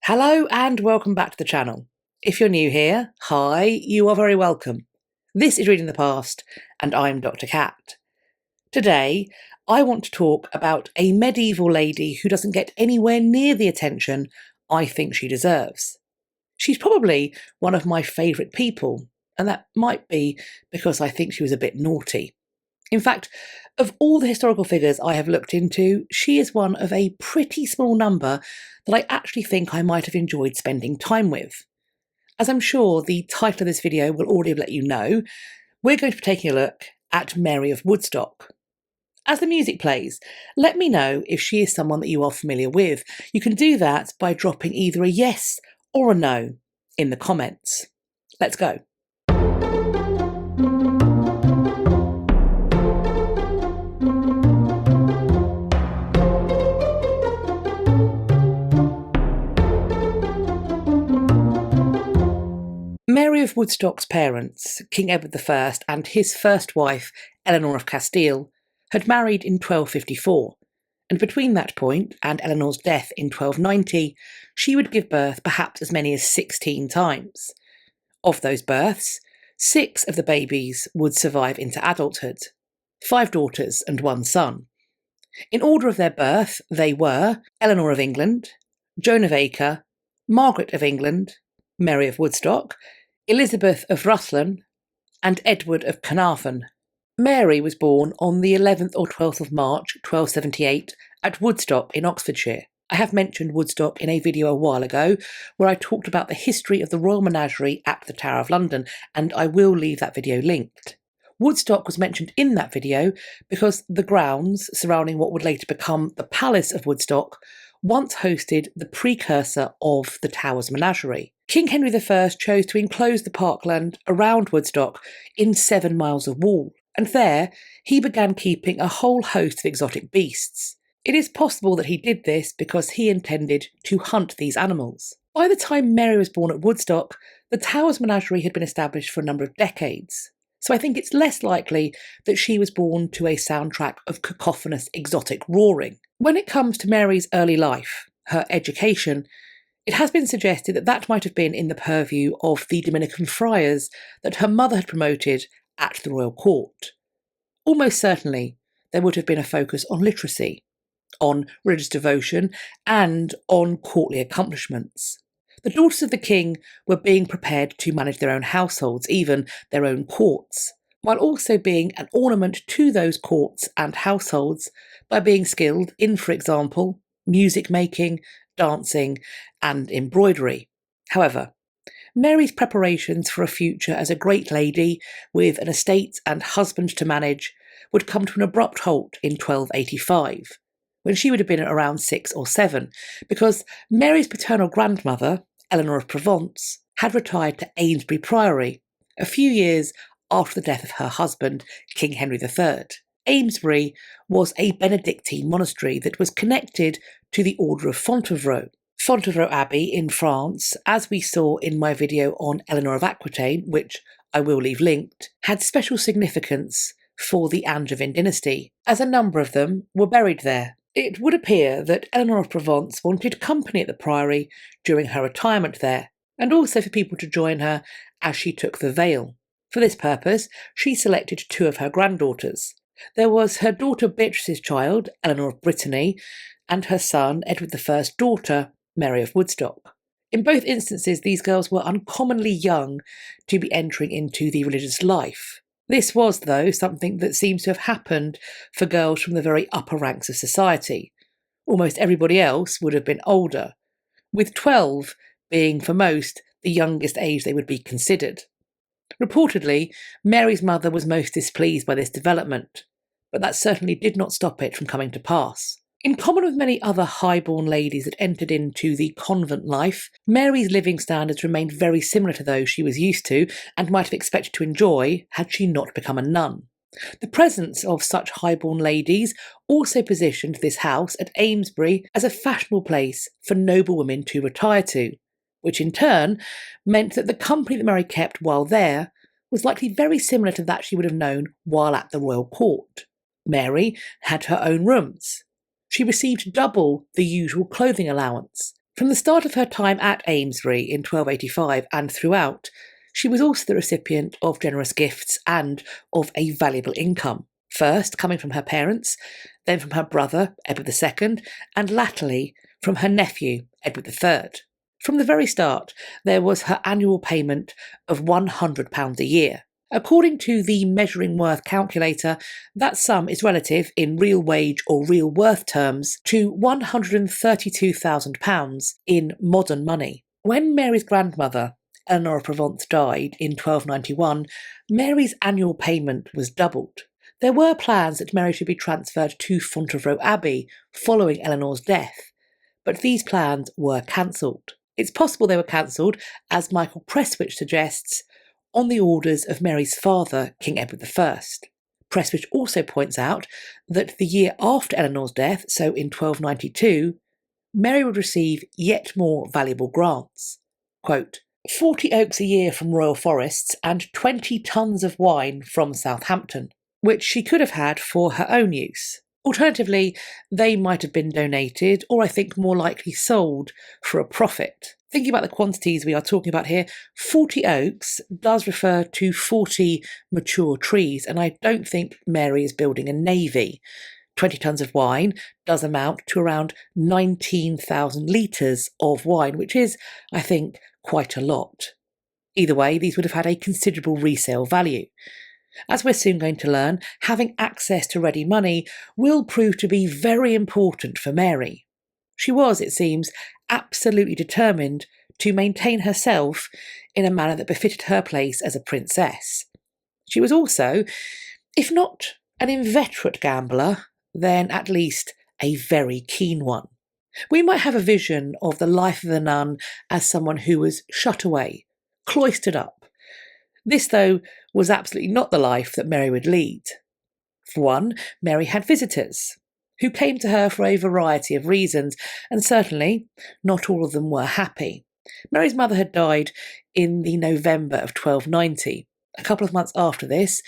Hello and welcome back to the channel. If you're new here, hi, you are very welcome. This is Reading the Past and I'm Dr. Cat. Today, I want to talk about a medieval lady who doesn't get anywhere near the attention I think she deserves. She's probably one of my favourite people, and that might be because I think she was a bit naughty. In fact, of all the historical figures I have looked into, she is one of a pretty small number that I actually think I might have enjoyed spending time with. As I'm sure the title of this video will already let you know, we're going to be taking a look at Mary of Woodstock. As the music plays, let me know if she is someone that you are familiar with. You can do that by dropping either a yes or a no in the comments. Let's go. Mary of Woodstock's parents, King Edward I and his first wife, Eleanor of Castile, had married in 1254, and between that point and Eleanor's death in 1290, she would give birth perhaps as many as 16 times. Of those births, 6 of the babies would survive into adulthood, 5 daughters and 1 son. In order of their birth, they were Eleanor of England, Joan of Acre, Margaret of England, Mary of Woodstock, Elizabeth of Rutland, and Edward of Carnarvon. Mary was born on the 11th or 12th of March 1278 at Woodstock in Oxfordshire. I have mentioned Woodstock in a video a while ago where I talked about the history of the royal menagerie at the Tower of London, and I will leave that video linked. Woodstock was mentioned in that video because the grounds surrounding what would later become the Palace of Woodstock once hosted the precursor of the Tower's menagerie. King Henry I chose to enclose the parkland around Woodstock in 7 miles of wall, and there he began keeping a whole host of exotic beasts. It is possible that he did this because he intended to hunt these animals. By the time Mary was born at Woodstock, the Tower's menagerie had been established for a number of decades, so I think it's less likely that she was born to a soundtrack of cacophonous exotic roaring. When it comes to Mary's early life, her education, it has been suggested that that might have been in the purview of the Dominican friars that her mother had promoted at the royal court. Almost certainly, there would have been a focus on literacy, on religious devotion, and on courtly accomplishments. The daughters of the king were being prepared to manage their own households, even their own courts, while also being an ornament to those courts and households by being skilled in, for example, music making, dancing, and embroidery. However, Mary's preparations for a future as a great lady with an estate and husband to manage would come to an abrupt halt in 1285, when she would have been around 6 or 7, because Mary's paternal grandmother, Eleanor of Provence, had retired to Amesbury Priory a few years after the death of her husband, King Henry III. Amesbury was a Benedictine monastery that was connected to the Order of Fontevraud. Fontevraud Abbey in France, as we saw in my video on Eleanor of Aquitaine, which I will leave linked, had special significance for the Angevin dynasty, as a number of them were buried there. It would appear that Eleanor of Provence wanted company at the priory during her retirement there, and also for people to join her as she took the veil. For this purpose, she selected 2 of her granddaughters. There was her daughter Beatrice's child, Eleanor of Brittany, and her son, Edward I's daughter, Mary of Woodstock. In both instances, these girls were uncommonly young to be entering into the religious life. This was, though, something that seems to have happened for girls from the very upper ranks of society. Almost everybody else would have been older, with 12 being, for most, the youngest age they would be considered. Reportedly, Mary's mother was most displeased by this development, but that certainly did not stop it from coming to pass. In common with many other high-born ladies that entered into the convent life, Mary's living standards remained very similar to those she was used to and might have expected to enjoy had she not become a nun. The presence of such high-born ladies also positioned this house at Amesbury as a fashionable place for noble women to retire to, which in turn meant that the company that Mary kept while there was likely very similar to that she would have known while at the royal court. Mary had her own rooms. She received double the usual clothing allowance. From the start of her time at Amesbury in 1285 and throughout, she was also the recipient of generous gifts and of a valuable income, first coming from her parents, then from her brother, Edward II, and latterly from her nephew, Edward III. From the very start, there was her annual payment of £100 a year. According to the Measuring Worth calculator, that sum is relative in real wage or real worth terms to £132,000 in modern money. When Mary's grandmother, Eleanor of Provence, died in 1291, Mary's annual payment was doubled. There were plans that Mary should be transferred to Fontevraud Abbey following Eleanor's death, but these plans were cancelled. It's possible they were cancelled, as Michael Prestwich suggests, on the orders of Mary's father, King Edward I. Prestwich also points out that the year after Eleanor's death, so in 1292, Mary would receive yet more valuable grants. Quote, 40 oaks a year from royal forests and 20 tons of wine from Southampton, which she could have had for her own use. Alternatively, they might have been donated, or I think more likely sold, for a profit. Thinking about the quantities we are talking about here, 40 oaks does refer to 40 mature trees, and I don't think Mary is building a navy. 20 tons of wine does amount to around 19,000 litres of wine, which is, I think, quite a lot. Either way, these would have had a considerable resale value. As we're soon going to learn, having access to ready money will prove to be very important for Mary. She was, it seems, absolutely determined to maintain herself in a manner that befitted her place as a princess. She was also, if not an inveterate gambler, then at least a very keen one. We might have a vision of the life of a nun as someone who was shut away, cloistered up. This, though, was absolutely not the life that Mary would lead. For one, Mary had visitors, who came to her for a variety of reasons, and certainly not all of them were happy. Mary's mother had died in the November of 1290. A couple of months after this,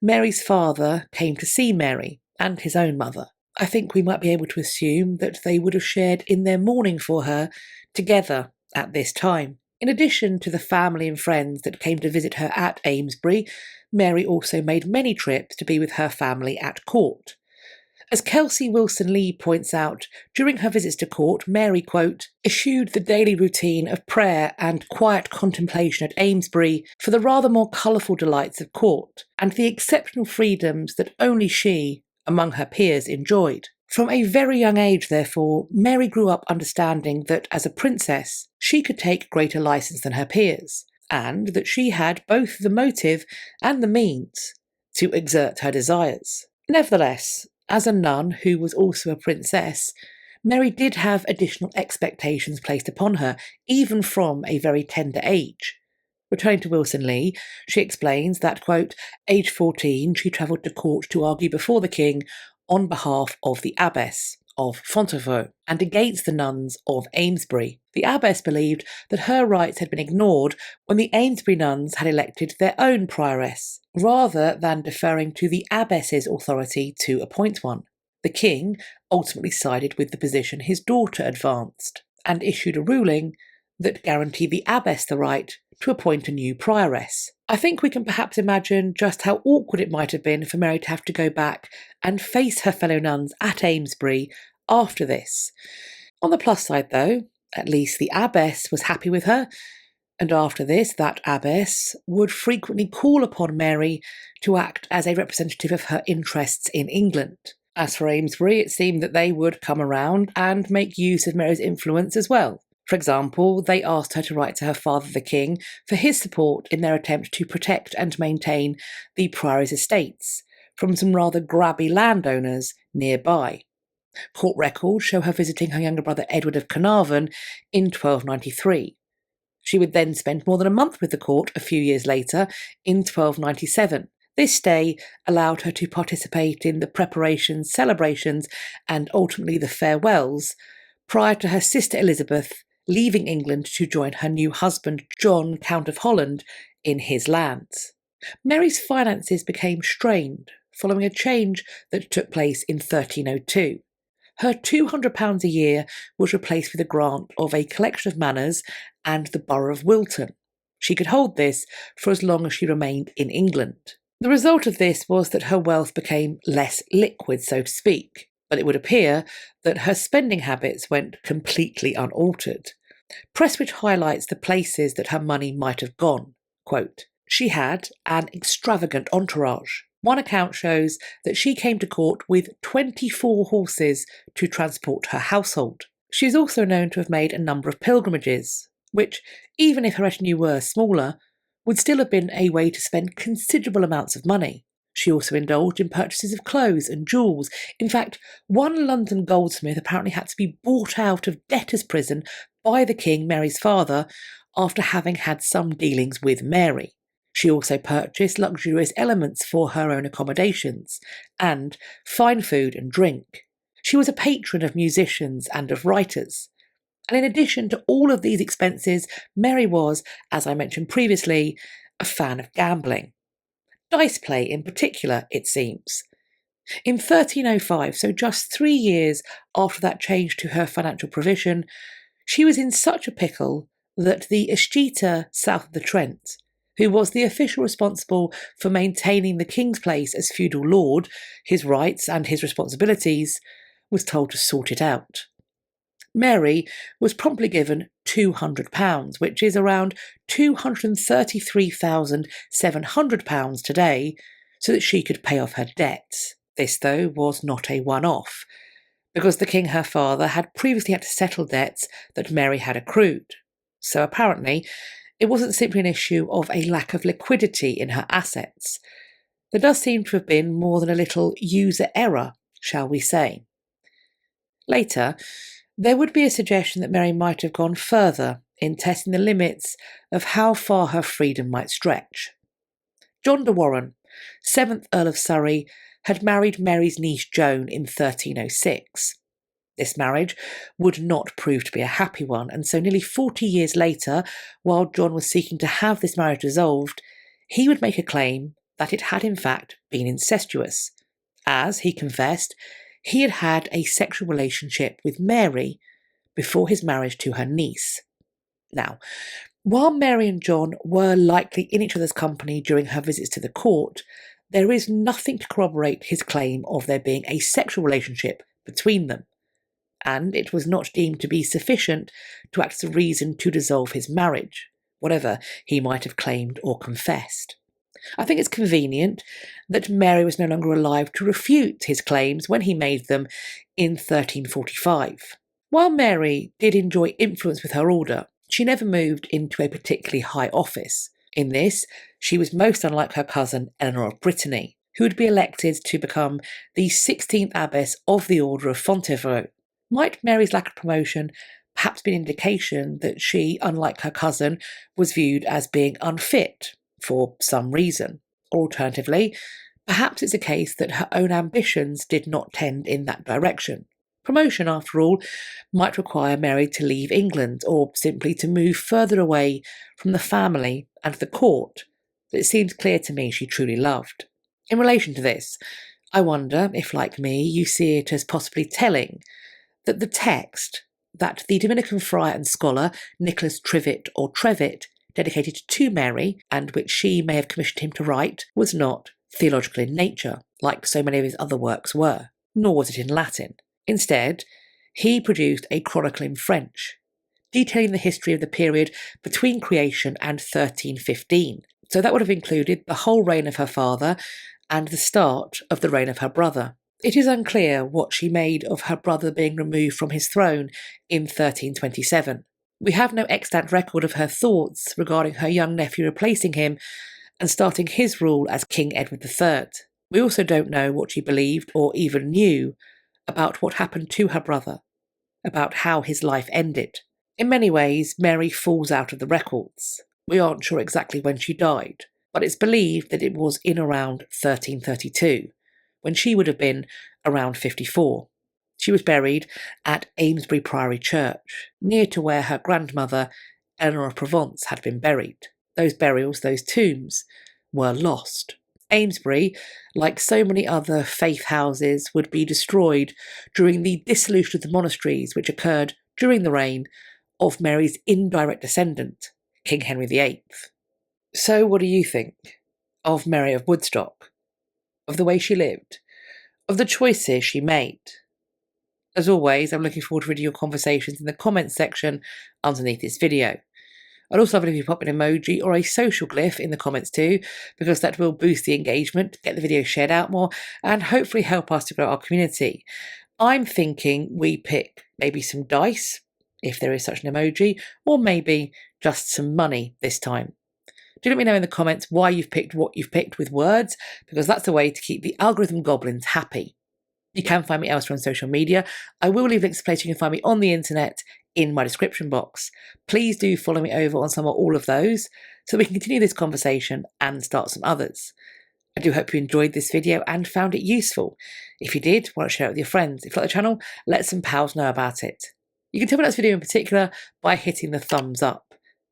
Mary's father came to see Mary and his own mother. I think we might be able to assume that they would have shared in their mourning for her together at this time. In addition to the family and friends that came to visit her at Amesbury, Mary also made many trips to be with her family at court. As Kelsey Wilson-Lee points out, during her visits to court, Mary, quote, eschewed the daily routine of prayer and quiet contemplation at Amesbury for the rather more colourful delights of court, and the exceptional freedoms that only she, among her peers, enjoyed. From a very young age, therefore, Mary grew up understanding that as a princess, she could take greater licence than her peers, and that she had both the motive and the means to exert her desires. Nevertheless, as a nun who was also a princess, Mary did have additional expectations placed upon her, even from a very tender age. Returning to Wilson-Lee, she explains that, quote, age 14, she travelled to court to argue before the king on behalf of the abbess of Fontevraud and against the nuns of Amesbury. The abbess believed that her rights had been ignored when the Amesbury nuns had elected their own prioress, rather than deferring to the abbess's authority to appoint one. The king ultimately sided with the position his daughter advanced, and issued a ruling that guaranteed the abbess the right to appoint a new prioress. I think we can perhaps imagine just how awkward it might have been for Mary to have to go back and face her fellow nuns at Amesbury after this. On the plus side, though, at least the abbess was happy with her, and after this, that abbess would frequently call upon Mary to act as a representative of her interests in England. As for Amesbury, it seemed that they would come around and make use of Mary's influence as well. For example, they asked her to write to her father, the king, for his support in their attempt to protect and maintain the priory's estates from some rather grabby landowners nearby. Court records show her visiting her younger brother Edward of Carnarvon in 1293. She would then spend more than a month with the court a few years later in 1297. This stay allowed her to participate in the preparations, celebrations, and ultimately the farewells prior to her sister Elizabeth leaving England to join her new husband, John, Count of Holland, in his lands. Mary's finances became strained following a change that took place in 1302. her £200 a year was replaced with a grant of a collection of manors and the borough of Wilton. She could hold this for as long as she remained in England. The result of this was that her wealth became less liquid, so to speak, but it would appear that her spending habits went completely unaltered. Presswich highlights the places that her money might have gone. Quote, "She had an extravagant entourage. One account shows that she came to court with 24 horses to transport her household. She is also known to have made a number of pilgrimages, which, even if her retinue were smaller, would still have been a way to spend considerable amounts of money. She also indulged in purchases of clothes and jewels. In fact, one London goldsmith apparently had to be bought out of debtor's prison by the king, Mary's father, after having had some dealings with Mary. She also purchased luxurious elements for her own accommodations, and fine food and drink. She was a patron of musicians and of writers. And in addition to all of these expenses, Mary was, as I mentioned previously, a fan of gambling. Dice play in particular, it seems. In 1305, so just 3 years after that change to her financial provision, she was in such a pickle that the escheator south of the Trent, who was the official responsible for maintaining the king's place as feudal lord, his rights and his responsibilities, was told to sort it out. Mary was promptly given £200, which is around £233,700 today, so that she could pay off her debts. This, though, was not a one-off, because the king, her father, had previously had to settle debts that Mary had accrued. So apparently, it wasn't simply an issue of a lack of liquidity in her assets. There does seem to have been more than a little user error, shall we say. Later, there would be a suggestion that Mary might have gone further in testing the limits of how far her freedom might stretch. John de Warenne, 7th Earl of Surrey, had married Mary's niece Joan in 1306. This marriage would not prove to be a happy one, and so nearly 40 years later, while John was seeking to have this marriage dissolved, he would make a claim that it had in fact been incestuous, as, he confessed, he had had a sexual relationship with Mary before his marriage to her niece. Now, while Mary and John were likely in each other's company during her visits to the court, there is nothing to corroborate his claim of there being a sexual relationship between them, and it was not deemed to be sufficient to act as a reason to dissolve his marriage, whatever he might have claimed or confessed. I think it's convenient that Mary was no longer alive to refute his claims when he made them in 1345. While Mary did enjoy influence with her order, she never moved into a particularly high office. In this, she was most unlike her cousin Eleanor of Brittany, who would be elected to become the 16th abbess of the Order of Fontevraud. Might Mary's lack of promotion perhaps be an indication that she, unlike her cousin, was viewed as being unfit for some reason? Or alternatively, perhaps it's a case that her own ambitions did not tend in that direction. Promotion, after all, might require Mary to leave England, or simply to move further away from the family and the court that it seems clear to me she truly loved. In relation to this, I wonder if, like me, you see it as possibly telling that the text that the Dominican friar and scholar Nicholas Trevitt dedicated to Mary, and which she may have commissioned him to write, was not theological in nature, like so many of his other works were, nor was it in Latin. Instead, he produced a chronicle in French, detailing the history of the period between creation and 1315. So that would have included the whole reign of her father and the start of the reign of her brother. It is unclear what she made of her brother being removed from his throne in 1327. We have no extant record of her thoughts regarding her young nephew replacing him and starting his rule as King Edward III. We also don't know what she believed or even knew about what happened to her brother, about how his life ended. In many ways, Mary falls out of the records. We aren't sure exactly when she died, but it's believed that it was in around 1332, when she would have been around 54. She was buried at Amesbury Priory Church, near to where her grandmother, Eleanor of Provence, had been buried. Those burials, those tombs, were lost. Amesbury, like so many other faith houses, would be destroyed during the dissolution of the monasteries, which occurred during the reign of Mary's indirect descendant, King Henry VIII. So what do you think of Mary of Woodstock, of the way she lived, of the choices she made? As always, I'm looking forward to reading your conversations in the comments section underneath this video. I'd also love it if you pop an emoji or a social glyph in the comments too, because that will boost the engagement, get the video shared out more, and hopefully help us to grow our community. I'm thinking we pick maybe some dice, if there is such an emoji, or maybe just some money this time. Do let me know in the comments why you've picked what you've picked with words, because that's the way to keep the algorithm goblins happy. You can find me elsewhere on social media. I will leave links to places you can find me on the internet in my description box. Please do follow me over on some or all of those so we can continue this conversation and start some others. I do hope you enjoyed this video and found it useful. If you did, why not share it with your friends? If you like the channel, let some pals know about it. You can tell me about this video in particular by hitting the thumbs up.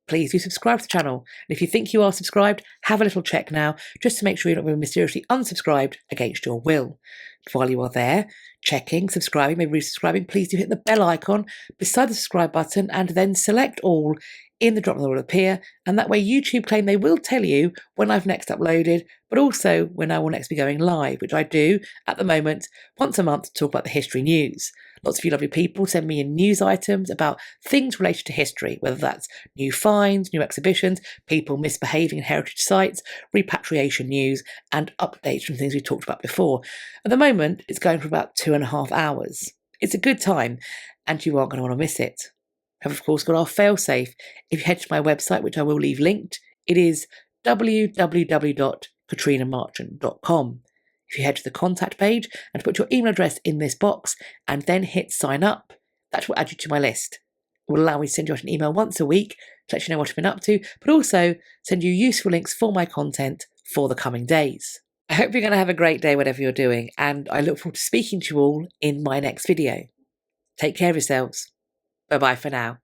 Please do subscribe to the channel, and if you think you are subscribed, have a little check now, just to make sure you're not being mysteriously unsubscribed against your will. While you are there, checking, subscribing, maybe resubscribing, please do hit the bell icon beside the subscribe button and then select all in the drop that will appear, and that way YouTube claim they will tell you when I've next uploaded, but also when I will next be going live, which I do at the moment once a month to talk about the history news. Lots of you lovely people send me in news items about things related to history, whether that's new finds, new exhibitions, people misbehaving in heritage sites, repatriation news, and updates from things we talked about before. At the moment, it's going for about 2.5 hours. It's a good time, and you aren't going to want to miss it. I've of course got our failsafe. If you head to my website, which I will leave linked, it is www.katrinamarchant.com. If you head to the contact page and put your email address in this box and then hit sign up, that will add you to my list. It will allow me to send you out an email once a week to let you know what I've been up to, but also send you useful links for my content for the coming days. I hope you're going to have a great day whatever you're doing, and I look forward to speaking to you all in my next video. Take care of yourselves. Bye-bye for now.